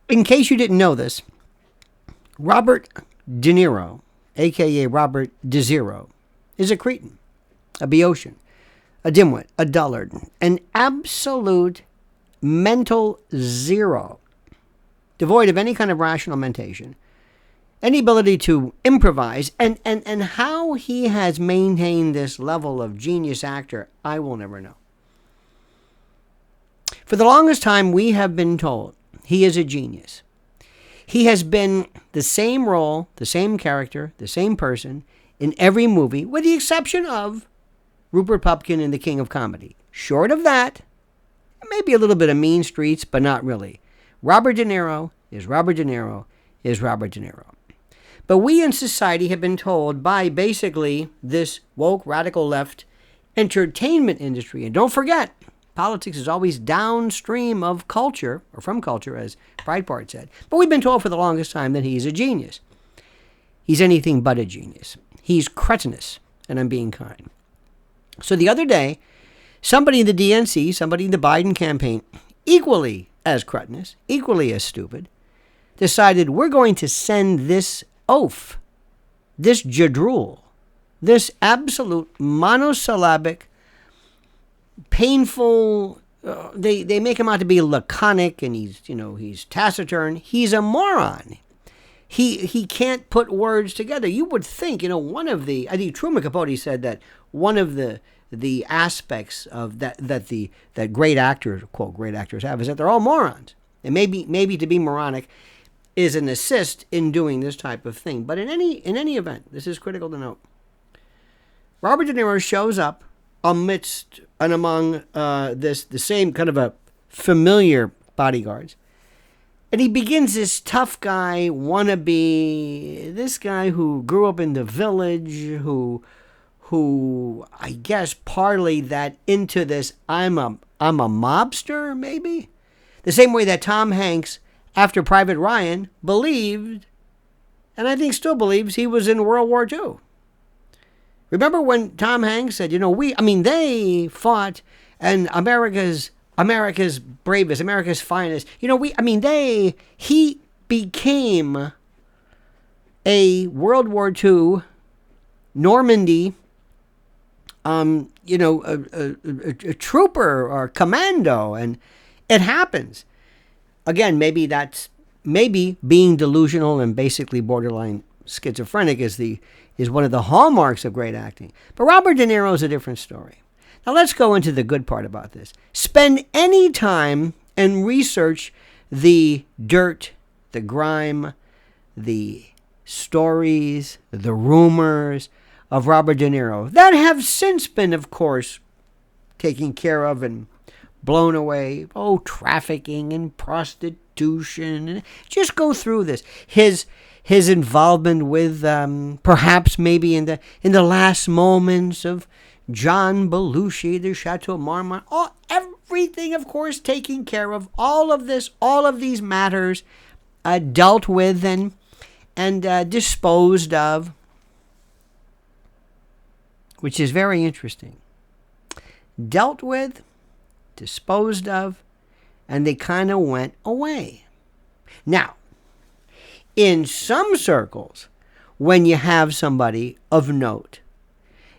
In case you didn't know this, Robert De Niro, a.k.a. Robert De Zero, is a cretin, a Boeotian, a dimwit, a dullard, an absolute mental zero, devoid of any kind of rational mentation, any ability to improvise, and how he has maintained this level of genius actor, I will never know. For the longest time, we have been told he is a genius. He has been the same role, the same character, the same person in every movie, with the exception of Rupert Pupkin in The King of Comedy. Short of that, maybe a little bit of Mean Streets, but not really. Robert De Niro is Robert De Niro is Robert De Niro. But we in society have been told by basically this woke radical left entertainment industry, and don't forget, politics is always downstream of culture, or from culture, as Breitbart said. But we've been told for the longest time that he's a genius. He's anything but a genius. He's cretinous, and I'm being kind. So the other day, somebody in the DNC, somebody in the Biden campaign, equally as cretinous, equally as stupid, decided we're going to send this oaf, this jadrul, this absolute monosyllabic, painful, they make him out to be laconic, and he's taciturn. He's a moron. He can't put words together. You would think, one of the, I think Truman Capote said that one of the aspects of that great actors, quote, great actors have, is that they're all morons. And maybe to be moronic is an assist in doing this type of thing. But in any event, this is critical to note. Robert De Niro shows up amidst and among the same kind of a familiar bodyguards. And he begins this tough guy wannabe, this guy who grew up in the village, who I guess parlayed that into this, I'm a mobster, maybe? The same way that Tom Hanks, after Private Ryan, believed, and I think still believes, he was in World War II. Remember when Tom Hanks said, they fought, and America's bravest, America's finest. He became a World War II Normandy, a trooper or commando, and it happens. Again, maybe being delusional and basically borderline schizophrenic is one of the hallmarks of great acting. But Robert De Niro is a different story. Now let's go into the good part about this. Spend any time and research the dirt, the grime, the stories, the rumors of Robert De Niro that have since been, of course, taken care of and blown away. Oh, trafficking and prostitution. Just go through this. His involvement with perhaps maybe in the last moments of John Belushi, the Chateau Marmont, everything, of course, taken care of. All of these matters dealt with and disposed of, which is very interesting. Dealt with, disposed of, and they kind of went away. Now, in some circles, when you have somebody of note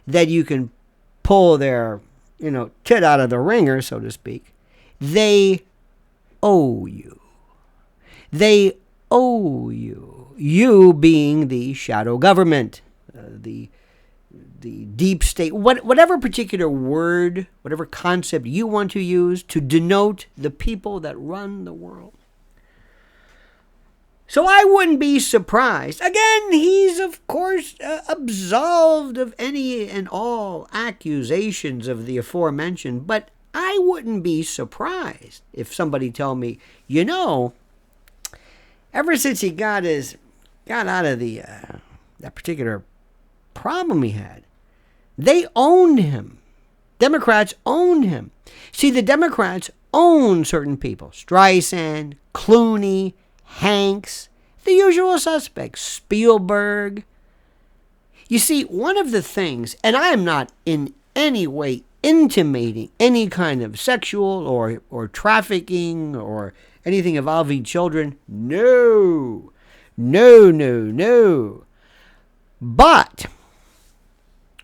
that you can pull their, tit out of the ringer, so to speak, they owe you. They owe you. You being the shadow government, the deep state, whatever particular word, whatever concept you want to use to denote the people that run the world. So I wouldn't be surprised. Again, he's, of course, absolved of any and all accusations of the aforementioned, but I wouldn't be surprised if somebody told me, ever since he got out of that particular problem he had, they owned him. Democrats owned him. See, the Democrats own certain people. Streisand, Clooney, Hanks, the usual suspects, Spielberg. You see, one of the things, and I am not in any way intimating any kind of sexual or trafficking or Anything involving children? No. No, no, no. But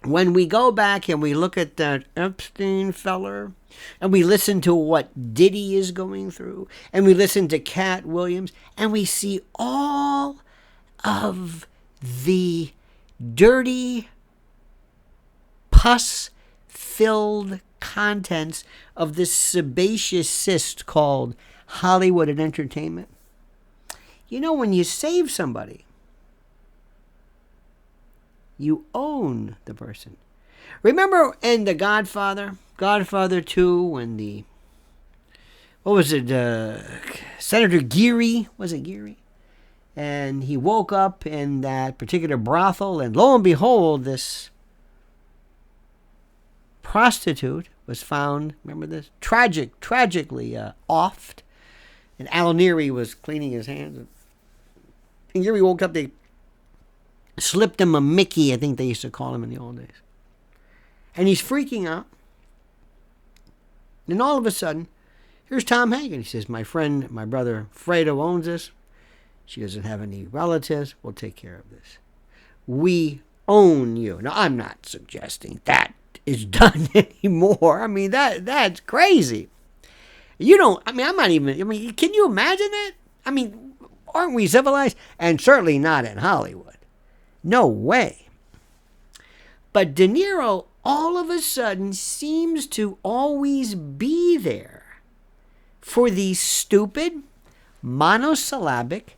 when we go back and we look at that Epstein feller, and we listen to what Diddy is going through, and we listen to Cat Williams, and we see all of the dirty, pus-filled contents of this sebaceous cyst called Hollywood and entertainment. You know, when you save somebody, you own the person. Remember in The Godfather, Godfather 2, when Senator Geary, was it Geary? And he woke up in that particular brothel, and lo and behold, this prostitute was found, remember this? Tragically offed. And Al Neary was cleaning his hands. And Geary woke up, they slipped him a Mickey, I think they used to call him in the old days. And he's freaking out. And all of a sudden, here's Tom Hagen. He says, my brother Fredo owns this. She doesn't have any relatives. We'll take care of this. We own you. Now, I'm not suggesting that is done anymore. I mean, that's crazy. Can you imagine that? I mean, aren't we civilized? And certainly not in Hollywood. No way. But De Niro all of a sudden seems to always be there for these stupid, monosyllabic,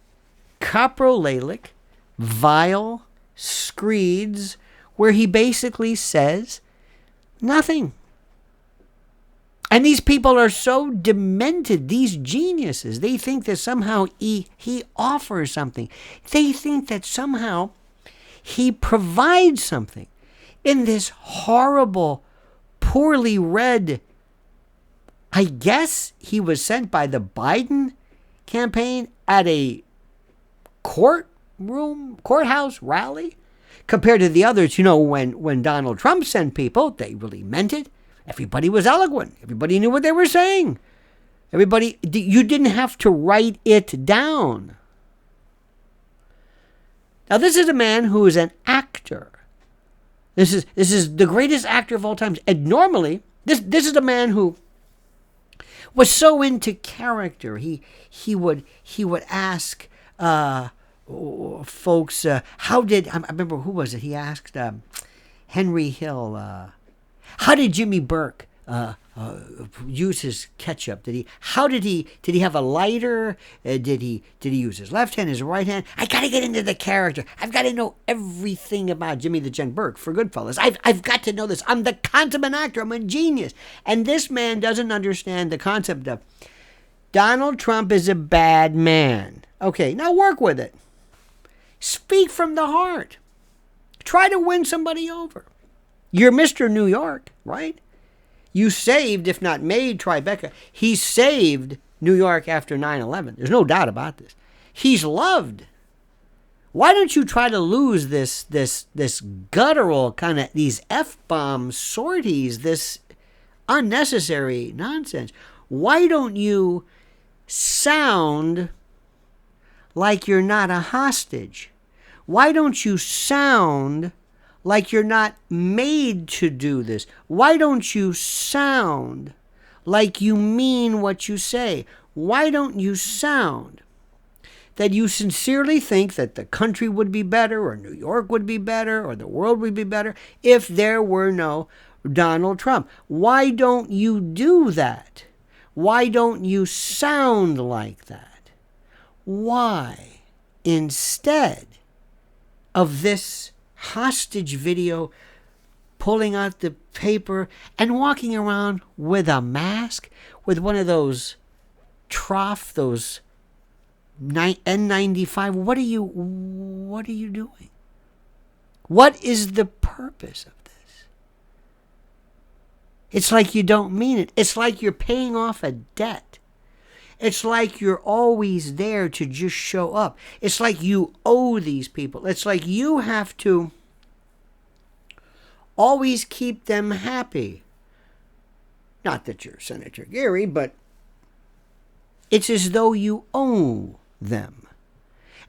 coprolalic, vile screeds where he basically says nothing. And these people are so demented, these geniuses. They think that somehow he offers something. They think that somehow he provides something in this horrible, poorly read, I guess he was sent by the Biden campaign at a courthouse rally, compared to the others. When Donald Trump sent people, they really meant it. Everybody was eloquent. Everybody knew what they were saying. You didn't have to write it down. Now, this is a man who is an actor. This is the greatest actor of all time. And normally, this is a man who was so into character. He would ask folks, I remember, who was it? He asked Henry Hill, how did Jimmy Burke use his ketchup? Did he have a lighter? Did he use his left hand, his right hand? I got to get into the character. I've got to know everything about Jimmy the Gent Burke for Goodfellas. I've got to know this. I'm the consummate actor. I'm a genius. And this man doesn't understand the concept of Donald Trump is a bad man. Okay, now work with it. Speak from the heart. Try to win somebody over. You're Mr. New York, right? You saved, if not made, Tribeca. He saved New York after 9/11. There's no doubt about this. He's loved. Why don't you try to lose this guttural kind of, these F-bomb sorties, this unnecessary nonsense? Why don't you sound like you're not a hostage? Why don't you sound like you're not made to do this? Why don't you sound like you mean what you say? Why don't you sound that you sincerely think that the country would be better, or New York would be better, or the world would be better if there were no Donald Trump? Why don't you do that? Why don't you sound like that? Why, instead of this hostage video, pulling out the paper and walking around with a mask, with one of those those N95, what are you doing? What is the purpose of this? It's like you don't mean it. It's like you're paying off a debt. It's like you're always there to just show up. It's like you owe these people. It's like you have to always keep them happy. Not that you're Senator Geary, but It's as though you owe them.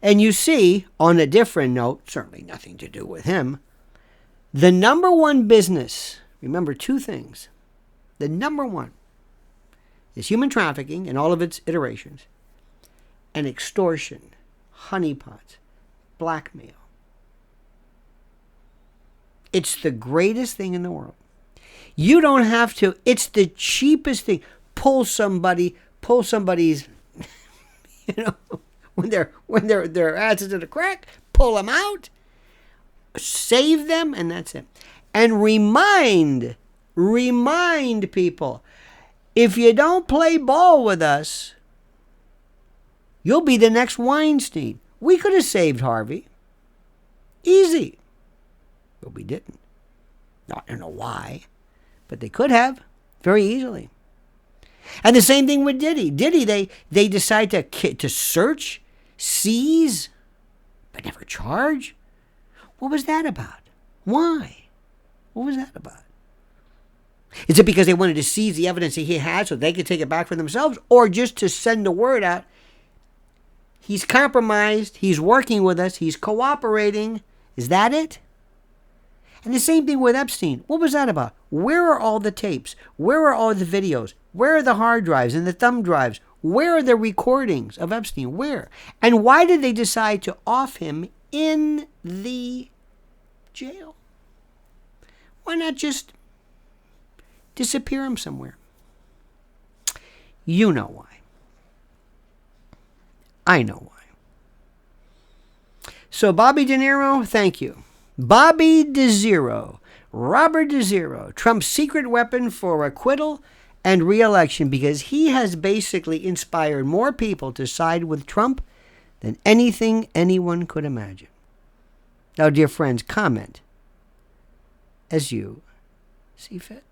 And you see, on a different note, certainly nothing to do with him, the number one business, remember two things. The number one is human trafficking in all of its iterations, and extortion, honeypots, blackmail. It's the greatest thing in the world. You don't have to, it's the cheapest thing. Pull somebody's, when their ass is in a crack, pull them out, save them, and that's it. And remind people, if you don't play ball with us, you'll be the next Weinstein. We could have saved Harvey. Easy. But we didn't. I don't know why, but they could have very easily. And the same thing with Diddy. Diddy, they decide to search, seize, but never charge. What was that about? Why? What was that about? Is it because they wanted to seize the evidence that he had so they could take it back for themselves, or just to send the word out? He's compromised. He's working with us. He's cooperating. Is that it? And the same thing with Epstein. What was that about? Where are all the tapes? Where are all the videos? Where are the hard drives and the thumb drives? Where are the recordings of Epstein? Where? And why did they decide to off him in the jail? Why not just disappear him somewhere? You know why. I know why. So Bobby De Niro, thank you. Bobby De Niro, Robert De Niro, Trump's secret weapon for acquittal and reelection, because he has basically inspired more people to side with Trump than anything anyone could imagine. Now, dear friends, comment as you see fit.